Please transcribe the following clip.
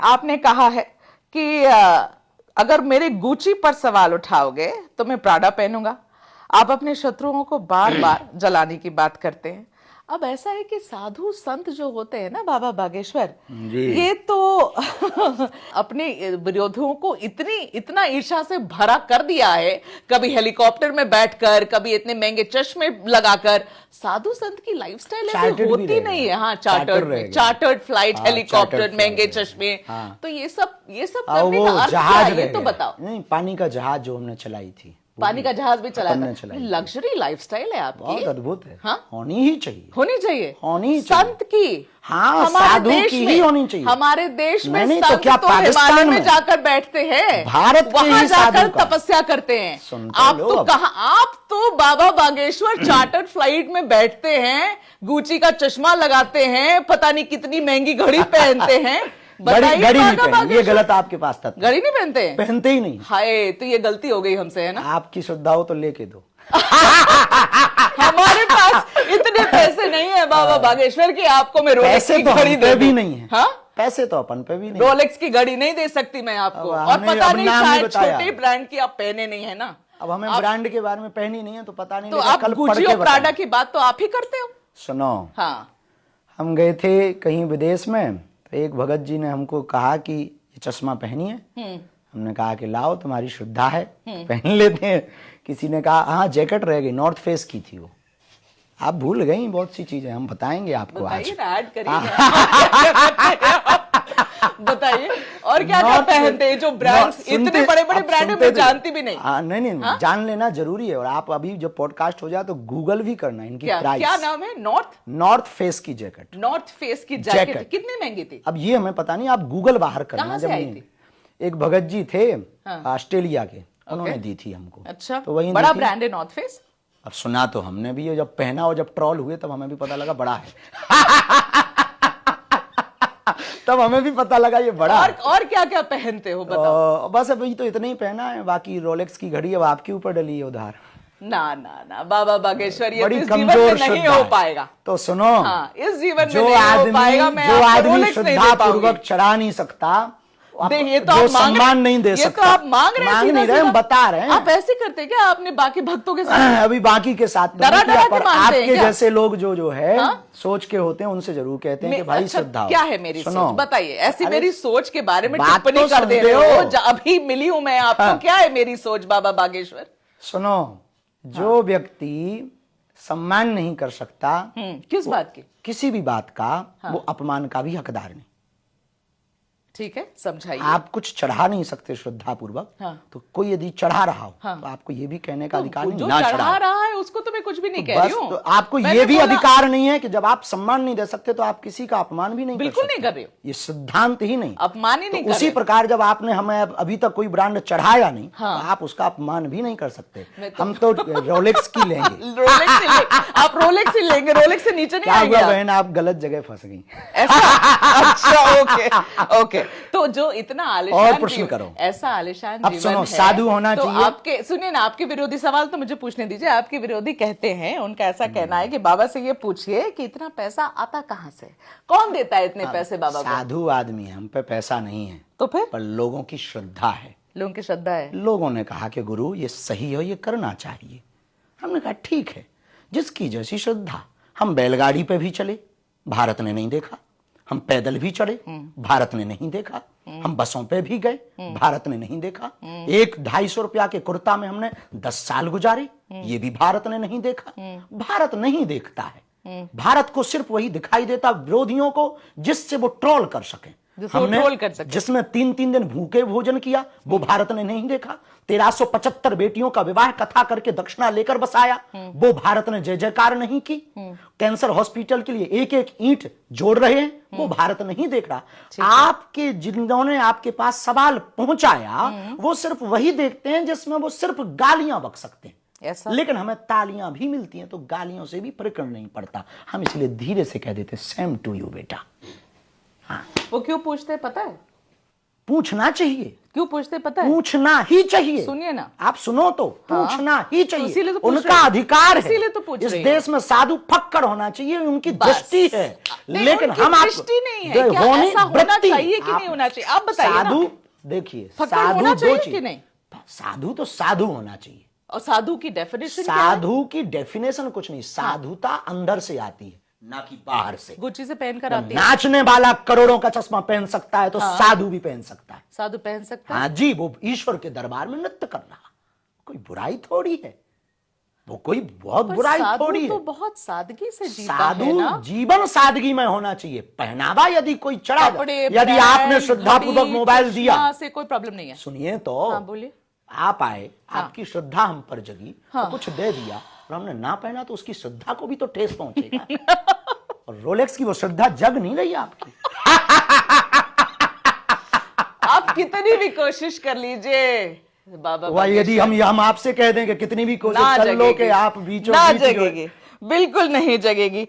आपने कहा है कि अगर मेरे गुची पर सवाल उठाओगे तो मैं प्राडा पहनूंगा। आप अपने शत्रुओं को बार बार जलाने की बात करते हैं। अब ऐसा है कि साधु संत जो होते हैं ना बाबा बागेश्वर, जी। ये तो अपने विरोधियों को इतना ईर्ष्या से भरा कर दिया है। कभी हेलीकॉप्टर में बैठकर, कभी इतने महंगे चश्मे लगाकर। साधु संत की लाइफस्टाइल ऐसी चार्टर्ड भी होती रहेगा। नहीं है। हाँ, चार्टर चार्टर्ड रहेगा। चार्टर्ड फ्लाइट, हाँ, हेलीकॉप्टर, चार्टर्ड महंगे फ्लाइट चश्मे। रहेगा। हाँ। तो ये सब और करने वो का अर्थ क्या जहाज है, ये तो रहेगा। बताओ। नहीं, पानी का जहाज जो हमने चलाई थी, वो पानी का जहाज भी चलाया अपन ने था। चलाई थी। लग्जरी लाइफस्टाइल है आपकी। बहुत अद्भुत है। हाँ? होनी ही चाहिए। होनी चाहिए। होनी ही चाहिए। संत की, हाँ, हमारे साधु देश की में, ही होनी चाहिए। हमारे देश में नहीं संत तो क्या हिमालय पाकिस्तान में में जाकर बैठते हैं, भारत के वहां ही साधु जाकर का तपस्या करते हैं। सुनते आप लो तो अब। कहा, आप तो बाबा बागेश्वर चार्टर्ड फ्लाइट में बैठते हैं, गुची का चश्मा लगाते हैं, पता नहीं कितनी महंगी घड़ी पहनते हैं। घड़ी बताइए घड़ी नहीं बाबा पहनी, ये बागेश्वर। गलत आपके पास था। घड़ी नहीं पहनते हैं? पहनते ही नहीं। हाय, तो ये गलती हो गई हमसे, है ना? आपकी श्रद्धा हो तो लेके दो। हमारे पास इतने पैसे नहीं है बाबा बागेश्वर की आपको मैं रोलेक्स पैसे की तो घड़ी हम दे पे दूं। भी नहीं है। हाँ? पैसे तो अपन पे भी नहीं। रोलेक्स की घड़ी नहीं दे सकती मैं आपको। अब और हमने पता अब नहीं नाम नहीं शायद बताया। छोटे ब्रांड की आप पहने नहीं है ना। अब हमें ब्रांड के बारे में पहनी नहीं है तो पता नहीं। तो लेकिन आप कल पढ़ गुची के और प्राडा बताएं। की बात तो आप ही करते हो। सुनो, हाँ। हम गए थे कहीं विदेश में, तो एक भगत जी ने हमको कहा कि ये चश्मा पहनिए। हमने कहा कि लाओ, तुम्हारी श्रद्धा है, पहन लेते हैं। किसी ने कहा हाँ जैकेट रह गई, नॉर्थ फेस की थी वो। आप भूल गई बहुत सी चीजें, हम बताएंगे आपको आज। बताइए ना, ऐड करिए। बताइए और क्या क्या पहनते हैं जो ब्रांड्स, इतने बड़े बड़े ब्रांड मैं जानती भी नहीं। नहीं, जान लेना जरूरी है। और आप अभी जब पॉडकास्ट हो जाए तो गूगल भी करना इनकी प्राइस। क्या नाम है? नॉर्थ फेस की जैकेट। नॉर्थ फेस की जैकेट कितनी महंगी थी? अब ये हमें पता नहीं, आप गूगल बाहर करना। कहां से आई थी? एक भगत जी थे ऑस्ट्रेलिया के, उन्होंने दी थी हमको। अच्छा, तो वही बड़ा ब्रांड है नॉर्थ फेस। अब सुना तो हमने भी, जब पहना और जब ट्रॉल हुए तब हमें भी पता लगा बड़ा है। तब हमें भी पता लगा ये बड़ा है। और क्या क्या पहनते हो बताओ। बस अभी तो इतना ही पहना है, बाकी रोलेक्स की घड़ी अब आपके ऊपर डली है उधार। ना ना ना बाबा बागेश्वर, ये बड़ी इस जीवन कमजोर में नहीं श्रद्धा हो है। पाएगा। तो सुनो, हाँ, इस जीवन में जो नहीं हो आदमी पाएगा। मैं जो आपको आदमी रोलेक्स नहीं दे श्रद्धा पाऊंगी। पूर्वक चढ़ा नहीं सकता, ये तो जो आप मांग सम्मान नहीं दे ये सकता। तो आप मांग रहे हैं, मांग सीधा नहीं रहे, हम सीधा। बता रहे हैं। आप ऐसे करते क्या आपने बाकी भक्तों के साथ? अभी बाकी के साथ तो डरा नहीं डरा किया, के पर मानते हैं आपके क्या? जैसे लोग जो है हाँ? सोच के होते हैं, उनसे जरूर कहते हैं कि भाई अच्छा, श्रद्धा हो। क्या है मेरी सुनो, सोच? बताइए। ऐसी अरे, मेरी सोच के बारे में बात टिप्पणी तो कर दे सुनते रहे हो। हो। अभी मिली हूं मैं आपको। हाँ। क्या है मेरी सोच बाबा बागेश्वर? सुनो, जो व्यक्ति सम्मान नहीं कर सकता किस बात की? किसी भी बात का, वो अपमान का भी हकदार नहीं। ठीक है, समझाइए। आप कुछ चढ़ा नहीं सकते श्रद्धा पूर्वक। हाँ। तो कोई यदि चढ़ा रहा हो तो आपको ये भी कहने का अधिकार नहीं जो ना चढ़ा चढ़ाओ। रहा है उसको तो मैं कुछ भी नहीं कह रही बस हूँ। तो आपको मैंने ये भी बोला- अधिकार नहीं है कि जब आप सम्मान नहीं दे सकते तो आप किसी का अपमान भी नहीं बिल्कुल कर नहीं सकते। कर रही हो। ये सिद्धांत ही नहीं, अपमान ही नहीं तो कर उसी रहे हो। प्रकार जब आपने हमें अभी तक कोई ब्रांड चढ़ाया नहीं, हाँ। तो आप उसका अपमान भी नहीं कर सकते। मैं तो- हम तो रोलेक्स की लेंगे। रोलेक्स ही आप रोलेक्स ही लेंगे, रोलेक्स से नीचे नहीं क्या आएंगे हुआ आप। बहन, आप गलत जगह फंस गई। ऐसा? अच्छा, ओके ओके। तो जो इतना आलिशान और प्रश्न जीवन- करो। ऐसा आलिशान अब जीवन सुनो, है, साधु होना तो चाहिए। आपके सुनिए ना, आपके विरोधी सवाल तो मुझे पूछने दीजिए। आपके विरोधी कहते हैं, उनका ऐसा कहना है कि बाबा से ये पूछिए कि इतना पैसा आता कहां से, कौन देता है इतने पैसे बाबा को? साधु आदमी है, हम पे पैसा नहीं है, तो फिर पर लोगों की श्रद्धा है। लोगों की श्रद्धा है। लोगों ने कहा कि गुरु ये सही है, ये करना चाहिए। हमने कहा ठीक है, जिसकी जैसी श्रद्धा। हम बैलगाड़ी पे भी चले, भारत ने नहीं देखा। हम पैदल भी चढ़े, भारत ने नहीं देखा। हम बसों पे भी गए, भारत ने नहीं देखा। 1-250 रुपया के कुर्ता में हमने 10 साल गुजारे, ये भी भारत ने नहीं देखा। भारत नहीं देखता है। भारत को सिर्फ वही दिखाई देता विरोधियों को जिससे वो ट्रोल कर सके। जिससे वो ट्रोल कर सके। जिसमें 3-3 दिन भूखे भोजन किया, वो भारत ने नहीं देखा। 1375 बेटियों का विवाह कथा करके दक्षिणा लेकर बसाया, वो भारत ने जय जयकार नहीं की। कैंसर हॉस्पिटल के लिए एक एक ईंट जोड़ रहे हैं, वो भारत नहीं देख रहा। आपके जिन्होंने आपके पास सवाल पहुंचाया, वो सिर्फ वही देखते हैं जिसमें वो सिर्फ गालियां बक सकते हैं। ऐसा? लेकिन हमें तालियां भी मिलती हैं, तो गालियों से भी फर्क नहीं पड़ता। हम इसलिए धीरे से कह देते सेम टू यू बेटा। हाँ। वो क्यों पूछते हैं पता है? पूछना चाहिए, क्यों पूछते पता है? पूछना ही चाहिए। सुनिए ना, आप सुनो तो, पूछना ही चाहिए, इसीलिए तो पूछ उनका रही हूँ। अधिकार है। इसीलिए तो पूछ इस रही देश में साधु फक्कड़ होना चाहिए, उनकी बस। दृष्टि है। नहीं, लेकिन उनकी हम आप दृष्टि नहीं है, क्या ऐसा होना चाहिए कि नहीं होना चाहिए? आप बताइए ना। साधु देखिए, फक्कड़ साधु होना दो चाहिए चीज, कि नहीं? साधु तो साधु होना चाहिए। और साधु की डेफिनेशन क्या है? साधु की डेफिनेशन कुछ नहीं, साधुता अंदर से आती है, ना कि बाहर से। गुच्ची से पहन कर आती है। नाचने वाला करोड़ों का चश्मा पहन सकता है तो साधु भी पहन सकता है। साधु पहन सकता है। हाँ जी, वो ईश्वर के दरबार में नृत्य कर रहा, कोई बुराई थोड़ी है, वो कोई बहुत पर बुराई साधु थोड़ी है। तो बहुत सादगी से जीता है साधु ना। जीवन सादगी में होना चाहिए। पहनावा यदि कोई चढ़ा, कपड़े, यदि ब्रांड, आपने श्रद्धापूर्वक घड़ी, मोबाइल दिया, चश्मा से कोई प्रॉब्लम नहीं है। सुनिए तो, हाँ बोलिए। आप आए, आपकी श्रद्धा हम पर जगी, तो कुछ दे दिया और हमने ना पहना तो उसकी श्रद्धा को भी तो ठेस पहुंचेगा। और रोलेक्स की वो श्रद्धा जग नहीं रही आपकी। आप कितनी भी कोशिश कर लीजिए बाबा, वह यदि हम आपसे कह दें कि कितनी भी कोशिश ना कर लो कि जगेगी, आप बीचों ना बीच जो है, जगेगी, बिल्कुल नहीं जगेगी।